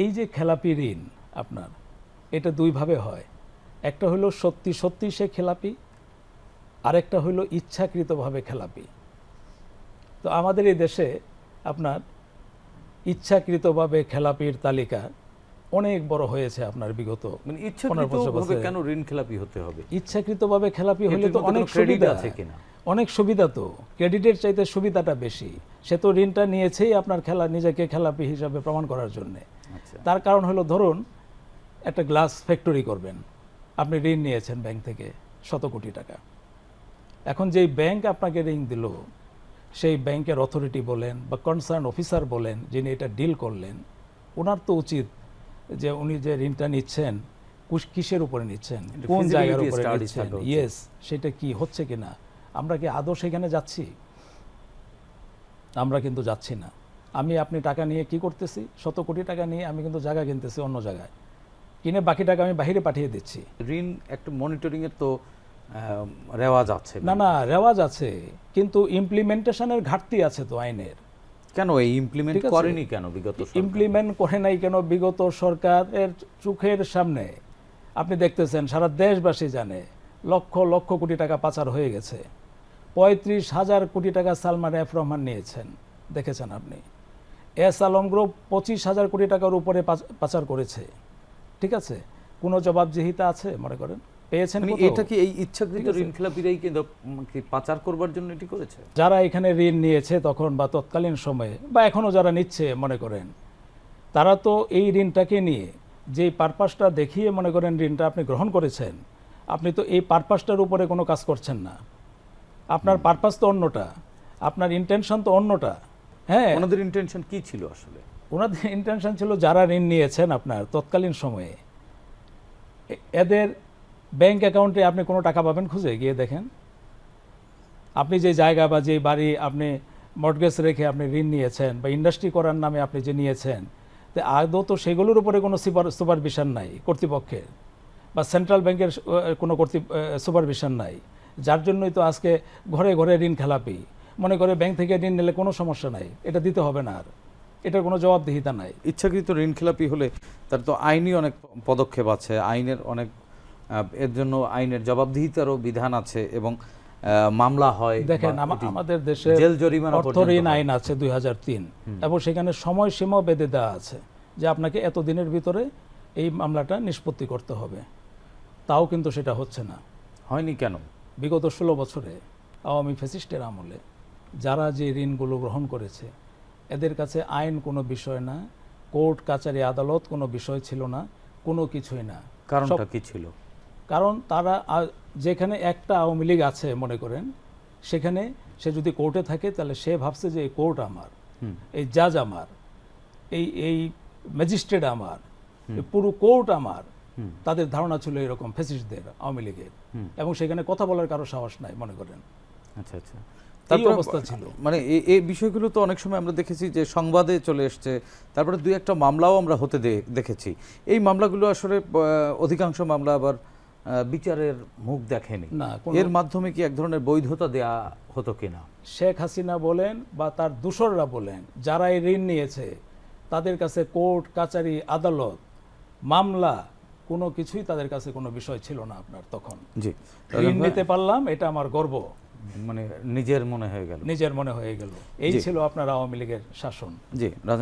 এই যে খেলাপি ঋণ আপনার, এটা দুইভাবে হয়। একটা হলো সত্যি সত্যি সে খেলাপি, আরেকটা হলো ইচ্ছাকৃতভাবে খেলাপি। তো আমাদের এই দেশে আপনার ইচ্ছাকৃতভাবে খেলাপির তালিকা অনেক বড় হয়েছে আপনার বিগত মানে 15 ইচ্ছাকৃতভাবে বছরে। কেন ঋণ খেলাপি হতে হবে? ইচ্ছাকৃতভাবে খেলাপি হলে এটার তো মধ্যে অনেক কোনো credit সুবিধা আছে কিনা? অনেক সুবিধা, তো ক্রেডিটের চাইতে সুবিধাটা বেশি। সে তো ঋণটা নিয়েছেই আপনার নিজেকে খেলাপি হিসাবে প্রমাণ করার জন্য। আচ্ছা, তার কারণ হলো, ধরুন একটা গ্লাস ফ্যাক্টরি করবেন, আপনি ঋণ নিয়েছেন ব্যাংক থেকে 100 কোটি টাকা। এখন যেই ব্যাংক আপনাকে ঋণ দিল, সেই ব্যাংকের অথরিটি বলেন বা কনসার্ন অফিসার বলেন, যিনি এটা ডিল করলেন, ওনার তো উচিত যে উনি যে ঋণটা নিচ্ছেন কিসের উপরে নিচ্ছেন, এটা কোন জায়গার feasibility উপরে study নিচ্ছেন, থাকা উচিত। ইয়েস, সেটা কি হচ্ছে কিনা। আমরা কি আদৌ সেখানে যাচ্ছি? আমরা কিন্তু যাচ্ছি না। আপনি টাকা নিয়ে কি করতেছি, 100 কোটি টাকা নিয়ে আমি কিন্তু জায়গা কিনতেছি অন্য জায়গায়, কিনে বাকি টাকা আমি বাইরে পাঠিয়ে দিচ্ছি। ঋণ একটা মনিটরিং এর তো রেওয়াজ আছে। না না, রেওয়াজ আছে, কিন্তু ইমপ্লিমেন্টেশনের ঘাটতি আছে তো আইনের। কেন এই ইমপ্লিমেন্ট ঠিক আছে। করেনি কেন বিগত সরকার? ইমপ্লিমেন্ট করে নাই কেন? বিগত সরকারের চোখের সামনে আপনি দেখতেছেন, সারা দেশবাসী জানে, লক্ষ লক্ষ কোটি টাকা পাচার হয়ে গেছে। 35,000 কোটি টাকা সালমান এফ রহমান নিয়েছেন, দেখেছেন আপনি। এস আলম গ্রুপ 25,000 কোটি টাকার উপরে পাচার করেছে। ঠিক আছে, কোনো জবাবদিহিতা আছে মনে করেন? পেয়েছেন মানে কোথাও? এটা কি এই ইচ্ছাকৃত ঋণ খেলাপিরাই কি পাচার করবার জন্য এটি করেছে? যারা এখানে ঋণ নিয়েছে তখন বা তৎকালীন সময়ে বা এখনও যারা নিচ্ছে মনে করেন, তারা তো এই ঋণটাকে নিয়ে যে পারপাসটা দেখিয়ে মনে করেন ঋণটা আপনি গ্রহণ করেছেন, আপনি তো এই পারপাসটার উপরে কোনো কাজ করছেন না। আপনার পারপাস তো অন্যটা, আপনার ইন্টেনশন তো অন্যটা। হ্যাঁ, ওনাদের ইন্টেনশন কি ছিল আসলে? ওনাদের ইন্টেনশন ছিল যারা ঋণ নিয়েছেন আপনার তৎকালীন সময়ে, এদের ব্যাংক অ্যাকাউন্টে আপনি কোনো টাকা পাবেন খুঁজে গিয়ে দেখেন। আপনি যে জায়গা বা যে বাড়ি আপনি মর্টগেজ রেখে আপনি ঋণ নিয়েছেন বা ইন্ডাস্ট্রি করার নামে আপনি যে নিয়েছেন, তো আদৌ তো সেগুলোর উপরে কোনো সুপারভিশন নাই কর্তৃপক্ষের, বা সেন্ট্রাল ব্যাংকের কোনো সুপারভিশন নাই। যার জন্যই তো আজকে ঘরে ঘরে ঋণ খেলাপি। মনে করে ব্যাংক থেকে ঋণ নিলে কোনো সমস্যা নাই, এটা দিতে হবে না, আর এটার কোনো জবাবদিহিতা নাই। ইচ্ছাকৃত ঋণ খেলাপি হলে তার তো আইনি অনেক পদক্ষেপ আছে, আইনের অনেক এর জন্য আইনের জবাবদিহিতারও বিধান আছে এবং মামলা হয়। দেখেন, বা এটি আমাদের দেশে জেল জরিমানা অর্থ পর্যন্ত ঋণ হয়। আইন আছে 2003, এবং সেখানে সময়সীমাও বেঁধে দেওয়া আছে যে আপনাকে এত দিনের ভিতরে এই মামলাটা নিষ্পত্তি করতে হবে। তাও কিন্তু সেটা হচ্ছে না। হয়নি কেন? বিগত 16 বছরে আওয়ামী ফ্যাসিস্টের আমলে যারা যে ঋণগুলো গ্রহণ করেছে, এদের কাছে আইন কোনো বিষয় না, কোর্ট কাচারি আদালত কোনো বিষয় ছিল না, কোনো কিছুই না। কারণটা কি ছিল? কারণ তারা যেখানে একটা আওয়ামী লীগ আছে মনে করেন, সেখানে সে যদি কোর্টে থাকে তাহলে সে ভাবছে যে এই কোর্ট আমার, এই জাজ আমার, এই ম্যাজিস্ট্রেট আমার, এই পুরো কোর্ট আমার। তাদের ধারণা ছিল এরকম ফ্যাসিস্টদের, আওয়ামী লীগের, এবং সেখানে কথা বলার কারো সাহস নাই মনে করেন। আচ্ছা আচ্ছা, এই অবস্থা ছিল। মানে এই বিষয়গুলো তো অনেক সময় আমরা দেখেছি যে সংবাদে চলে এসছে, তারপরে দুই একটা মামলাও আমরা হতে দেখেছি। এই মামলাগুলো আসলে অধিকাংশ মামলা আবার বিচারের মুখ দেখেনি। না, এর মাধ্যমে কি এক ধরনের বৈধতা দেয়া হতো কিনা? শেখ হাসিনা বলেন বা তার দূষররা বলেন, যারা এই ঋণ নিয়েছে তাদের কাছে কোর্ট কাচারি আদালত মামলা কোনো কিছুই তাদের কাছে কোনো বিষয় ছিল না আপনার তখন। জি, ঋণ নিতে পারলাম, এটা আমার গর্ব, মানে নিজের মনে হয়ে গেল, নিজের মনে হয়ে গেল। এই ছিল আপনার আওয়ামী লীগের শাসন। জি রাজন।